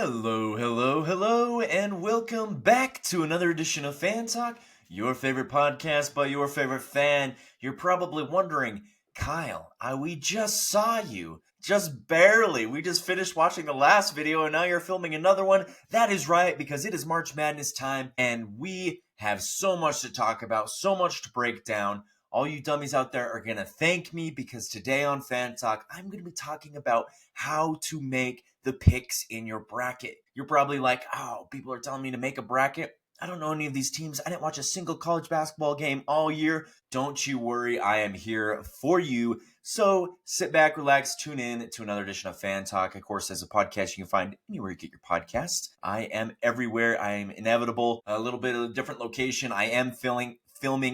Hello, and welcome back to another edition of Fan Talk, your favorite podcast by your favorite fan. You're probably wondering, Kyle, we just saw you. Just barely. We just finished watching the last video and now you're filming another one. That is right, because it is March Madness time and we have so much to talk about, so much to break down. All you dummies out there are going to thank me because today on Fan Talk, I'm going to be talking about how to make the picks in your bracket. You're probably like, oh, people are telling me to make a bracket. I don't know any of these teams. I didn't watch a single college basketball game all year. Don't you worry. I am here for you. So sit back, relax, tune in to another edition of Fan Talk. Of course, as a podcast you can find anywhere you get your podcasts. I am everywhere. I am inevitable. A little bit of a different location. I am filming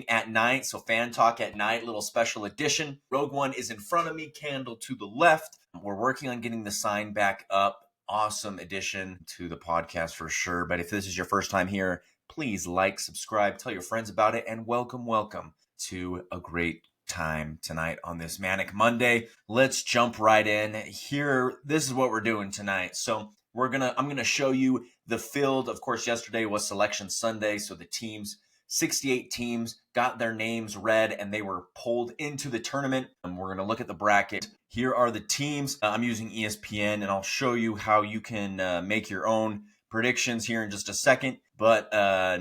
at night, so Fan Talk at night, little special edition. Rogue One is in front of me, Candle to the left. We're working on getting the sign back up. Awesome addition to the podcast for sure. But if this is your first time here, please like, subscribe, tell your friends about it, and welcome to a great time tonight on this Manic Monday. Let's jump right in. Here, this is what we're doing tonight. So I'm gonna show you the field. Of course, yesterday was Selection Sunday, so the teams 68 teams got their names read and they were pulled into the tournament. And we're going to look at the bracket. Here are the teams. I'm using ESPN and I'll show you how you can make your own predictions here in just a second. But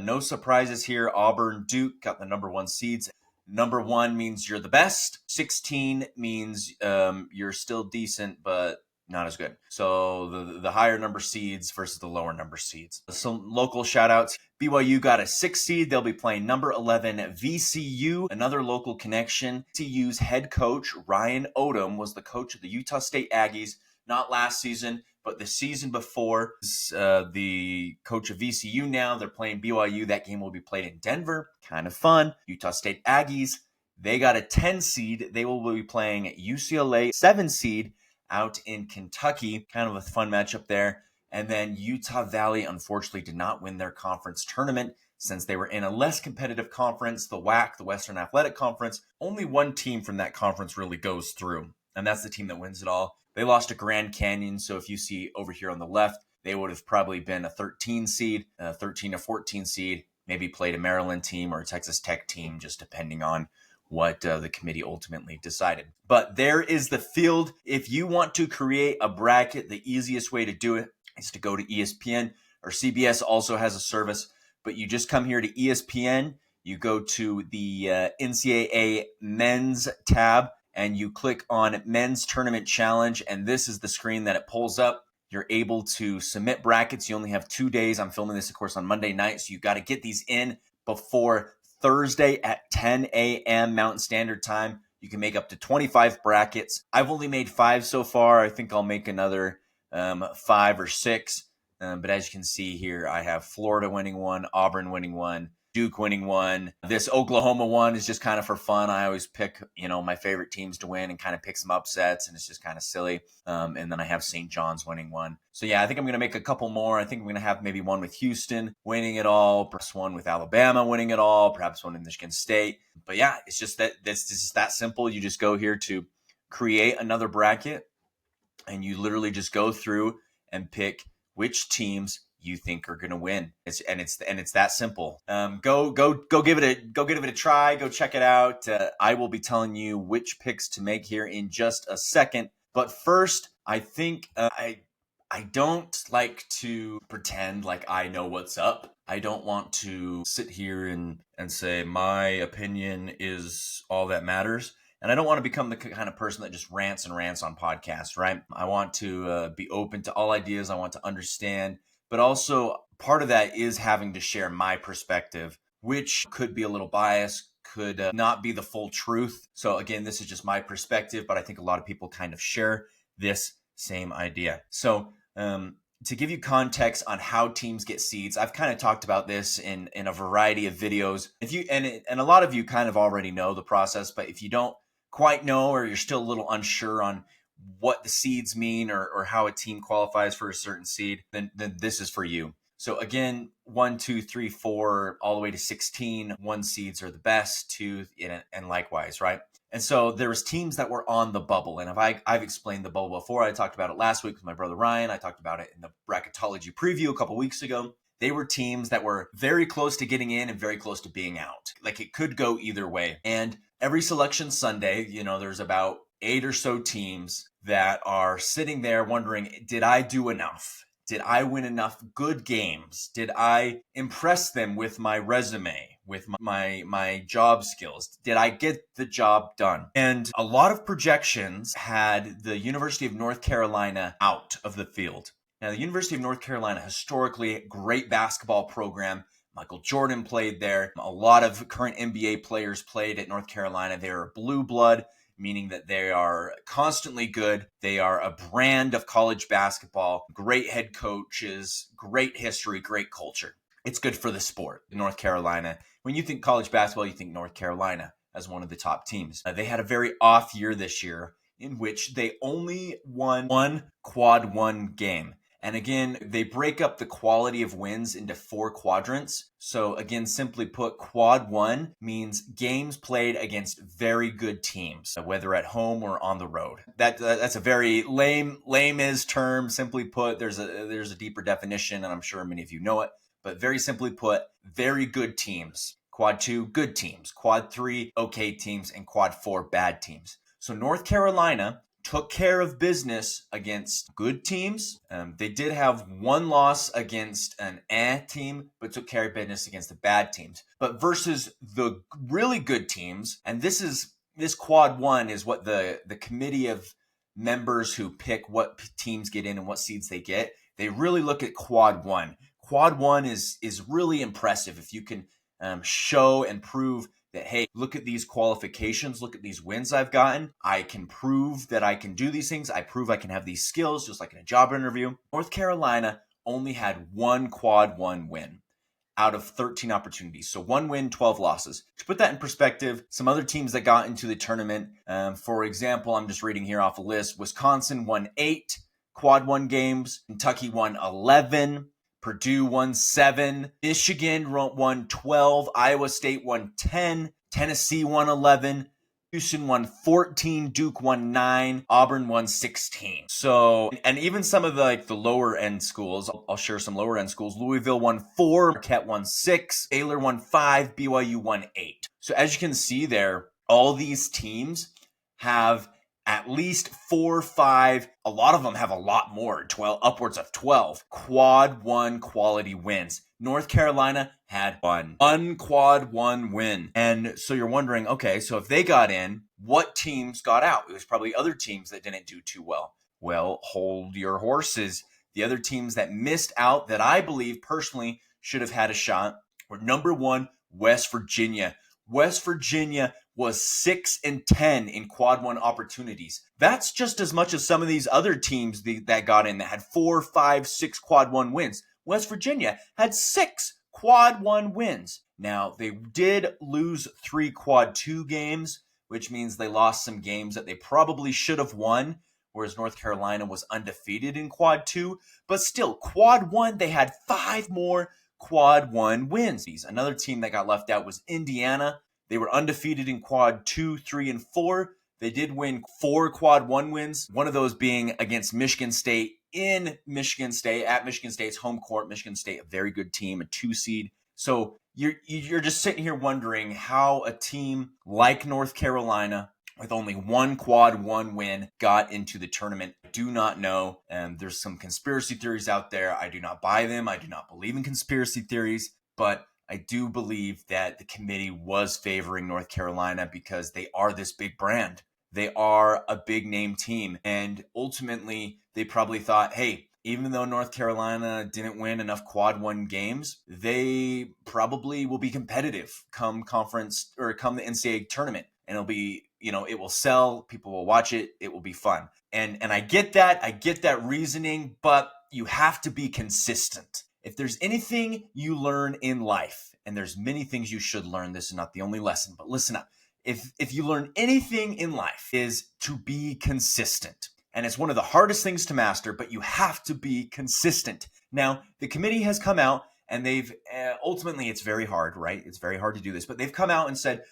no surprises here. Auburn, Duke got the number one seeds. Number one means you're the best. 16 means you're still decent, but not as good. So the higher number seeds versus the lower number seeds. Some local shout outs. BYU got a 6 seed. They'll be playing number 11 VCU. Another local connection. VCU's head coach, Ryan Odom, was the coach of the Utah State Aggies, not last season, but the season before. The coach of VCU now. They're playing BYU. That game will be played in Denver. Kind of fun. Utah State Aggies, they got a 10 seed. They will be playing UCLA 7 seed out in Kentucky. Kind of a fun matchup there. And then Utah Valley, unfortunately, did not win their conference tournament since they were in a less competitive conference, the WAC, the Western Athletic Conference. Only one team from that conference really goes through, and that's the team that wins it all. They lost to Grand Canyon, so if you see over here on the left, they would have probably been a 13 seed, a 13 or 14 seed, maybe played a Maryland team or a Texas Tech team, just depending on what the committee ultimately decided. But there is the field. If you want to create a bracket, the easiest way to do it is to go to ESPN, or CBS also has a service, but you just come here to ESPN, you go to the NCAA men's tab, and you click on Men's Tournament Challenge, and this is the screen that it pulls up. You're able to submit brackets. You only have 2 days. I'm filming this, of course, on Monday night, so you've got to get these in before Thursday at 10 a.m. Mountain Standard Time. You can make up to 25 brackets. I've only made 5 so far. I think I'll make another 5 or 6. But as you can see here, I have Florida winning 1, Auburn winning 1, Duke winning 1. This Oklahoma one is just kind of for fun. I always pick, my favorite teams to win and kind of pick some upsets, and it's just kind of silly. And then I have St. John's winning 1. So yeah, I think I'm going to make a couple more. I think I'm going to have maybe one with Houston winning it all, perhaps one with Alabama winning it all, perhaps one in Michigan State. But yeah, it's just this is that simple. You just go here to create another bracket, and you literally just go through and pick which teams you think are going to win. It's that simple. Go give it a try. Go check it out. I will be telling you which picks to make here in just a second. But first, I think I don't like to pretend like I know what's up. I don't want to sit here and say my opinion is all that matters. And I don't want to become the kind of person that just rants and rants on podcasts, right? I want to be open to all ideas. I want to understand. But also part of that is having to share my perspective, which could be a little biased, could not be the full truth. So again, this is just my perspective, but I think a lot of people kind of share this same idea. So to give you context on how teams get seeds, I've kind of talked about this in a variety of videos. And a lot of you kind of already know the process, but if you don't quite know, or you're still a little unsure on what the seeds mean or how a team qualifies for a certain seed, then this is for you. So again, 1, 2, 3, 4, all the way to 16, 1 seeds are the best, 2, and likewise, right? And so there was teams that were on the bubble. And I've explained the bubble before. I talked about it last week with my brother Ryan. I talked about it in the bracketology preview a couple weeks ago. They were teams that were very close to getting in and very close to being out. Like it could go either way. And every selection Sunday, there's about 8 or so teams that are sitting there wondering, did I do enough? Did I win enough good games? Did I impress them with my resume, with my job skills? Did I get the job done? And a lot of projections had the University of North Carolina out of the field. Now, the University of North Carolina, historically, great basketball program. Michael Jordan played there. A lot of current NBA players played at North Carolina. They're a blue blood, meaning that they are constantly good. They are a brand of college basketball, great head coaches, great history, great culture. It's good for the sport, North Carolina. When you think college basketball, you think North Carolina as one of the top teams. They had a very off year this year in which they only won one quad one game. And again, they break up the quality of wins into 4 quadrants. So again, simply put, quad one means games played against very good teams, whether at home or on the road. That's a very lame-is term. Simply put, there's a deeper definition, and I'm sure many of you know it. But very simply put, very good teams. Quad 2, good teams. Quad 3, okay teams. And quad 4, bad teams. So North Carolina took care of business against good teams. They did have one loss against an team, but took care of business against the bad teams. But versus the really good teams, and this quad one is what the committee of members who pick what teams get in and what seeds they get, they really look at quad one. Quad one is really impressive if you can show and prove that, hey, look at these qualifications, look at these wins I've gotten. I can prove that I can do these things. I prove I can have these skills, just like in a job interview. North Carolina only had one quad one win out of 13 opportunities. So 1 win, 12 losses. To put that in perspective, some other teams that got into the tournament, for example, I'm just reading here off a list. Wisconsin won 8 quad one games. Kentucky won 11. Purdue won 7, Michigan won 12, Iowa State won 10, Tennessee won 11, Houston won 14, Duke won 9, Auburn won 16. So, and even some of the lower end schools, I'll share some lower end schools. Louisville won 4, Marquette won 6, Baylor won 5, BYU won 8. So as you can see there, all these teams have at least 4 or 5, a lot of them have a lot more, 12, upwards of 12 quad one quality wins. North Carolina had one quad one win. And so you're wondering, okay, so if they got in, what teams got out? It was probably other teams that didn't do too well. Well, hold your horses. The other teams that missed out that I believe personally should have had a shot were number 1, West Virginia. West Virginia was 6-10 in quad one opportunities. That's just as much as some of these other teams that got in that had 4, 5, 6 quad one wins. West Virginia had 6 quad one wins. Now, they did lose 3 quad 2 games, which means they lost some games that they probably should have won, whereas North Carolina was undefeated in quad 2. But still, quad 1, they had 5 more quad 1 wins. Another team that got left out was Indiana. They were undefeated in quad 2, 3, and 4. They did win 4 quad 1 wins, one of those being against Michigan State in Michigan State, at Michigan State's home court. Michigan State, a very good team, a 2 seed. So you're just sitting here wondering how a team like North Carolina, with only 1 quad 1 win, got into the tournament. I do not know. There's some conspiracy theories out there. I do not buy them. I do not believe in conspiracy theories, but I do believe that the committee was favoring North Carolina because they are this big brand. They are a big name team. And ultimately, they probably thought, hey, even though North Carolina didn't win enough quad 1 games, they probably will be competitive come conference or come the NCAA tournament. And it'll be, it will sell, people will watch it, it will be fun. And I get that reasoning, but you have to be consistent. If there's anything you learn in life, and there's many things you should learn, this is not the only lesson, but listen up. If you learn anything in life, is to be consistent. And it's one of the hardest things to master, but you have to be consistent. Now, the committee has come out and they've ultimately it's very hard, right? It's very hard to do this, but they've come out and said,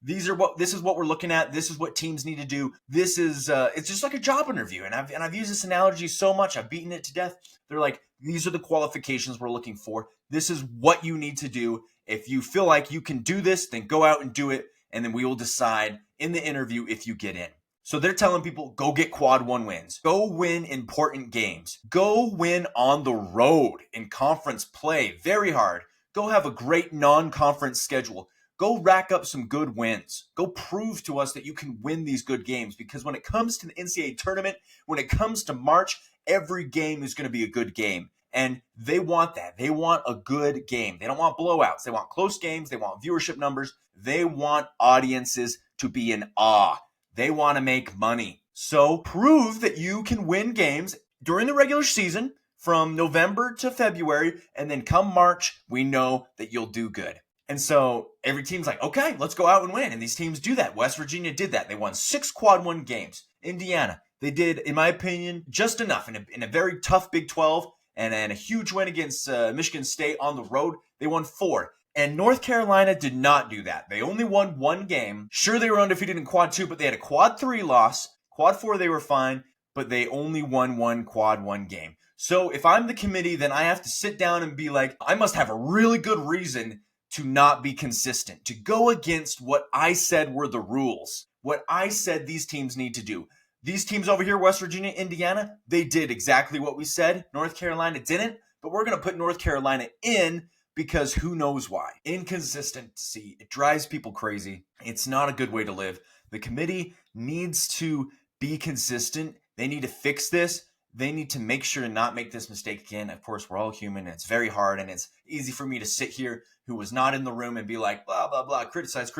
this is what we're looking at. This is what teams need to do. This is, it's just like a job interview. And I've used this analogy so much. I've beaten it to death. They're like, these are the qualifications we're looking for. This is what you need to do. If you feel like you can do this, then go out and do it. And then we will decide in the interview if you get in. So they're telling people, go get quad 1 wins. Go win important games. Go win on the road in conference play. Very hard. Go have a great non-conference schedule. Go rack up some good wins. Go prove to us that you can win these good games. Because when it comes to the NCAA tournament, when it comes to March, every game is going to be a good game. And they want that. They want a good game. They don't want blowouts. They want close games. They want viewership numbers. They want audiences to be in awe. They want to make money. So prove that you can win games during the regular season from November to February. And then come March, we know that you'll do good. And so every team's like, okay, let's go out and win. And these teams do that. West Virginia did that. They won 6 quad 1 games. Indiana, they did, in my opinion, just enough in a very tough Big 12 and a huge win against Michigan State on the road. They won 4. And North Carolina did not do that. They only won 1 game. Sure, they were undefeated in quad 2, but they had a quad 3 loss. Quad 4, they were fine, but they only won 1 quad 1 game. So if I'm the committee, then I have to sit down and be like, I must have a really good reason to not be consistent, to go against what I said were the rules, what I said these teams need to do. These teams over here, West Virginia, Indiana, they did exactly what we said. North Carolina didn't, but we're going to put North Carolina in because who knows why. Inconsistency, it drives people crazy. It's not a good way to live. The committee needs to be consistent. They need to fix this. They need to make sure to not make this mistake again. Of course, we're all human, and it's very hard, and it's easy for me to sit here who was not in the room and be like, blah, blah, blah, criticize.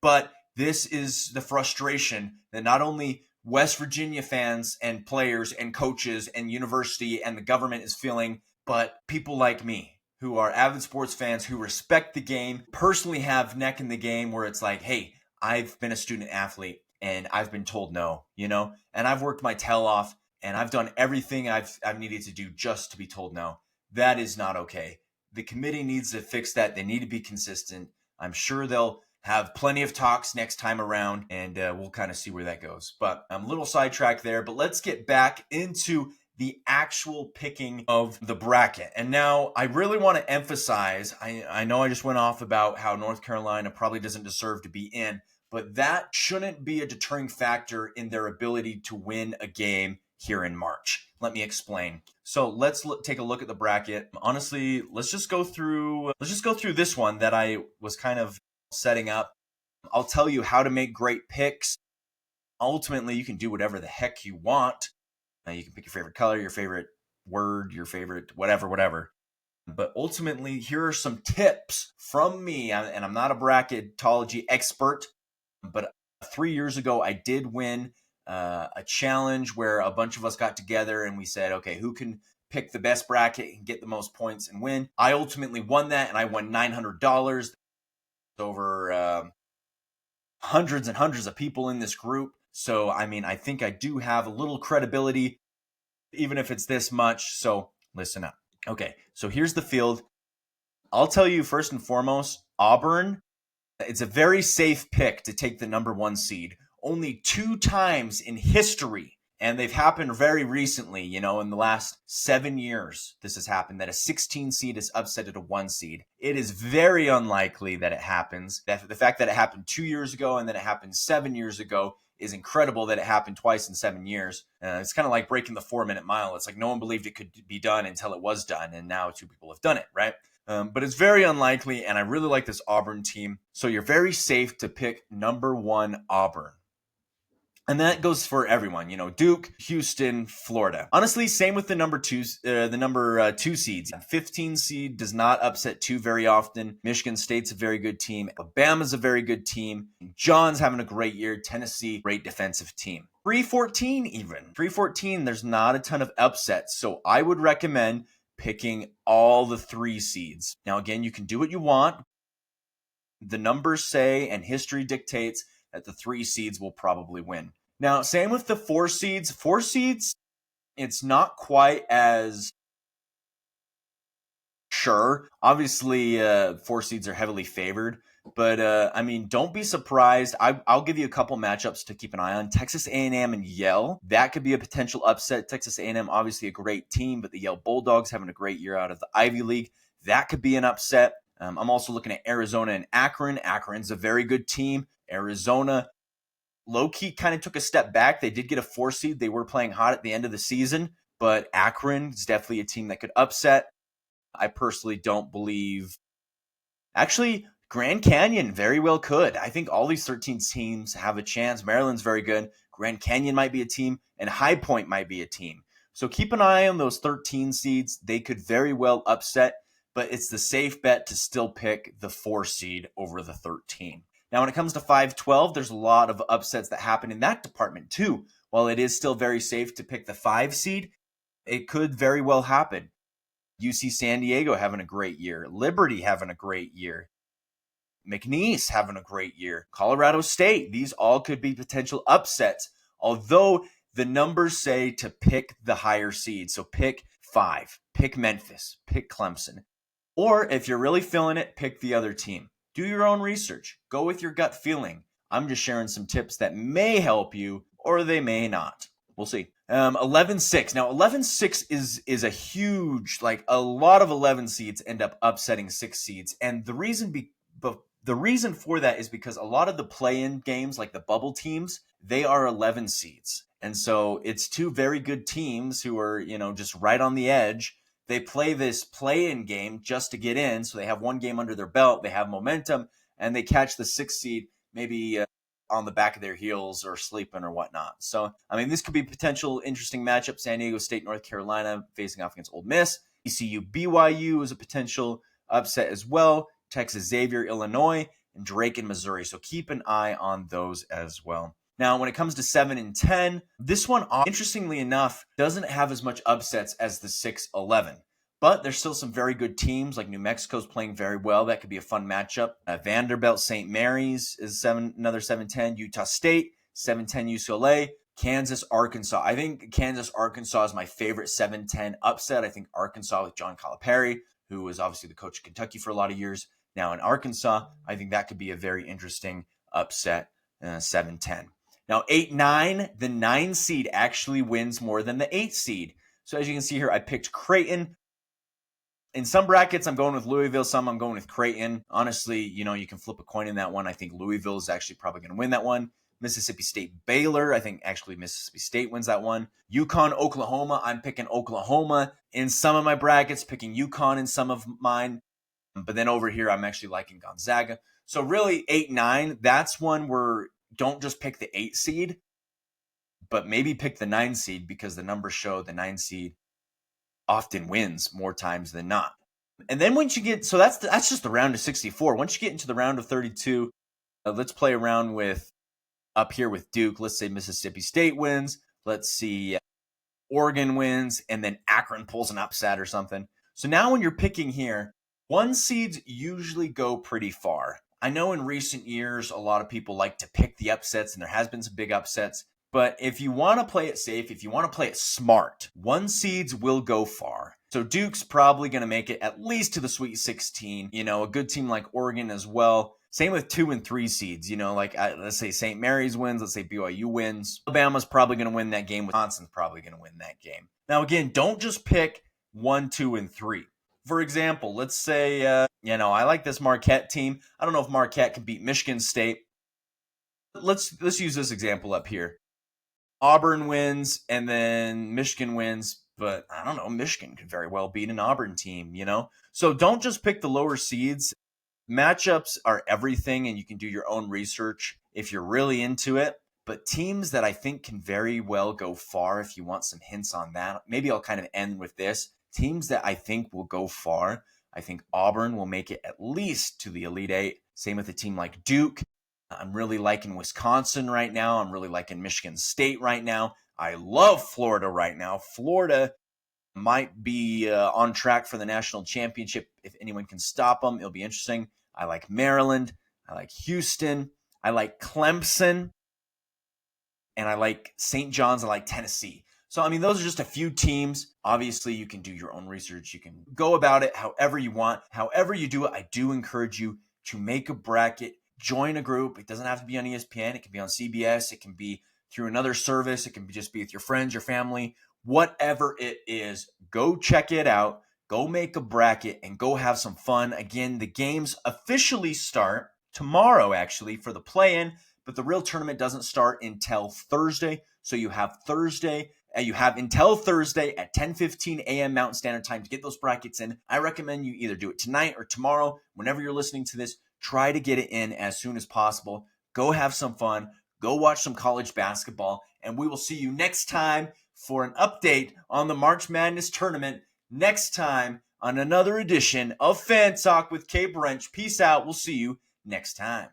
But this is the frustration that not only West Virginia fans and players and coaches and university and the government is feeling, but people like me who are avid sports fans who respect the game, personally have neck in the game where it's like, hey, I've been a student athlete and I've been told no, and I've worked my tail off and I've done everything I've needed to do just to be told no. That is not okay. The committee needs to fix that. They need to be consistent. I'm sure they'll have plenty of talks next time around, and we'll kind of see where that goes. But I'm a little sidetracked there, but let's get back into the actual picking of the bracket. And now I really want to emphasize, I know I just went off about how North Carolina probably doesn't deserve to be in, but that shouldn't be a deterring factor in their ability to win a game here in March. Let me explain. So let's take a look at the bracket. Honestly, let's just go through this one that I was kind of setting up. I'll tell you how to make great picks. Ultimately, you can do whatever the heck you want. You can pick your favorite color, your favorite word, your favorite whatever. But ultimately, here are some tips from me. And I'm not a bracketology expert, but 3 years ago, I did win a challenge where a bunch of us got together and we said, okay, who can pick the best bracket and get the most points and win? I ultimately won that, and I won $900 over hundreds and hundreds of people in this group. So, I mean, I think I do have a little credibility, even if it's this much. So listen up. Okay, so here's the field. I'll tell you first and foremost, Auburn, it's a very safe pick to take the number 1 seed. Only 2 times in history, and they've happened very recently, in the last 7 years, this has happened, that a 16 seed is upset at a 1 seed. It is very unlikely that it happens. The fact that it happened 2 years ago and then it happened 7 years ago is incredible that it happened twice in 7 years. It's kind of like breaking the 4-minute mile. It's like no one believed it could be done until it was done, and now 2 people have done it, right? But it's very unlikely, and I really like this Auburn team. So you're very safe to pick number 1 Auburn. And that goes for everyone, Duke, Houston, Florida. Honestly, same with the number 2 seeds. 15 seed does not upset 2 very often. Michigan State's a very good team. Alabama's a very good team. John's having a great year. Tennessee, great defensive team. 3-14 even. 3-14, there's not a ton of upsets. So I would recommend picking all the 3 seeds. Now, again, you can do what you want. The numbers say, and history dictates, that the 3 seeds will probably win. Now, same with the 4 seeds. 4 seeds, it's not quite as Sure. Obviously, 4 seeds are heavily favored. But, I mean, don't be surprised. I'll give you a couple matchups to keep an eye on. Texas A&M and Yale. That could be a potential upset. Texas A&M, obviously a great team, but the Yale Bulldogs having a great year out of the Ivy League. That could be an upset. I'm also looking at Arizona and Akron. Akron's a very good team. Arizona, low-key kind of took a step back. They did get a 4 seed. They were playing hot at the end of the season, but Akron is definitely a team that could upset. I personally don't believe. Actually, Grand Canyon very well could. I think all these 13 teams have a chance. Maryland's very good. Grand Canyon might be a team, and High Point might be a team. So keep an eye on those 13 seeds. They could very well upset, but it's the safe bet to still pick the 4 seed over the 13. Now, when it comes to 5-12, there's a lot of upsets that happen in that department too. While it is still very safe to pick the 5 seed, it could very well happen. UC San Diego having a great year. Liberty having a great year. McNeese having a great year. Colorado State. These all could be potential upsets, although the numbers say to pick the higher seed. So pick 5. Pick Memphis. Pick Clemson. Or if you're really feeling it, pick the other team. Do your own research. Go with your gut feeling. I'm just sharing some tips that may help you, or they may not. We'll see. 11-6. Now, 11-6 is a huge, like a lot of 11 seeds end up upsetting 6 seeds. And the reason for that is because a lot of the play-in games, like the bubble teams, they are 11 seeds. And so it's 2 very good teams who are, just right on the edge. They play this play-in game just to get in. So they have 1 game under their belt. They have momentum, and they catch the 6th seed maybe on the back of their heels or sleeping or whatnot. So, I mean, this could be a potential interesting matchup. San Diego State, North Carolina facing off against Ole Miss. ECU, BYU is a potential upset as well. Texas Xavier, Illinois, and Drake in Missouri. So keep an eye on those as well. Now, when it comes to 7 and 10, this one, interestingly enough, doesn't have as much upsets as the 6-11. But there's still some very good teams, like New Mexico's playing very well. That could be a fun matchup. Vanderbilt, St. Mary's is another 7-10. Utah State, 7-10 UCLA. Kansas, Arkansas. I think Kansas, Arkansas is my favorite 7-10 upset. I think Arkansas with John Calipari, who was obviously the coach of Kentucky for a lot of years, now in Arkansas, I think that could be a very interesting upset, 7-10. Now, 8-9, the 9 seed actually wins more than the 8 seed. So as you can see here, I picked Creighton. In some brackets, I'm going with Louisville. Some I'm going with Creighton. Honestly, you can flip a coin in that one. I think Louisville is actually probably going to win that one. Mississippi State, Baylor. I think actually Mississippi State wins that one. UConn, Oklahoma. I'm picking Oklahoma in some of my brackets, picking UConn in some of mine. But then over here, I'm actually liking Gonzaga. So really, 8-9, that's one where don't just pick the 8 seed, but maybe pick the 9 seed because the numbers show the 9 seed often wins more times than not. And then once you get, so that's just the round of 64. Once you get into the round of 32, let's play around with up here with Duke. Let's say Mississippi State wins. Let's see Oregon wins, and then Akron pulls an upset or something. So now when you're picking here, 1 seeds usually go pretty far. I know in recent years, a lot of people like to pick the upsets, and there has been some big upsets. But if you want to play it safe, if you want to play it smart, 1 seeds will go far. So Duke's probably going to make it at least to the Sweet 16. A good team like Oregon as well. Same with 2 and 3 seeds. Let's say St. Mary's wins. Let's say BYU wins. Alabama's probably going to win that game. Wisconsin's probably going to win that game. Now, again, don't just pick 1, 2, and 3. For example, let's say, I like this Marquette team. I don't know if Marquette can beat Michigan State. Let's use this example up here. Auburn wins, and then Michigan wins, but I don't know, Michigan could very well beat an Auburn team, So don't just pick the lower seeds. Matchups are everything, and you can do your own research if you're really into it. But teams that I think can very well go far, if you want some hints on that, maybe I'll kind of end with this. Teams that I think will go far, I think Auburn will make it at least to the Elite Eight. Same with a team like Duke. I'm really liking Wisconsin right now. I'm really liking Michigan State right now. I love Florida right now. Florida might be on track for the national championship. If anyone can stop them, it'll be interesting. I like Maryland. I like Houston. I like Clemson. And I like St. John's. I like Tennessee. So, I mean, those are just a few teams. Obviously, you can do your own research. You can go about it however you want. However you do it, I do encourage you to make a bracket, join a group. It doesn't have to be on ESPN. It can be on CBS. It can be through another service. It can just be with your friends, your family, whatever it is. Go check it out. Go make a bracket and go have some fun. Again, the games officially start tomorrow, actually, for the play-in, but the real tournament doesn't start until Thursday. So you have until Thursday at 10:15 a.m. Mountain Standard Time to get those brackets in. I recommend you either do it tonight or tomorrow. Whenever you're listening to this, try to get it in as soon as possible. Go have some fun. Go watch some college basketball. And we will see you next time for an update on the March Madness tournament. Next time on another edition of Fan Talk with K Brench. Peace out. We'll see you next time.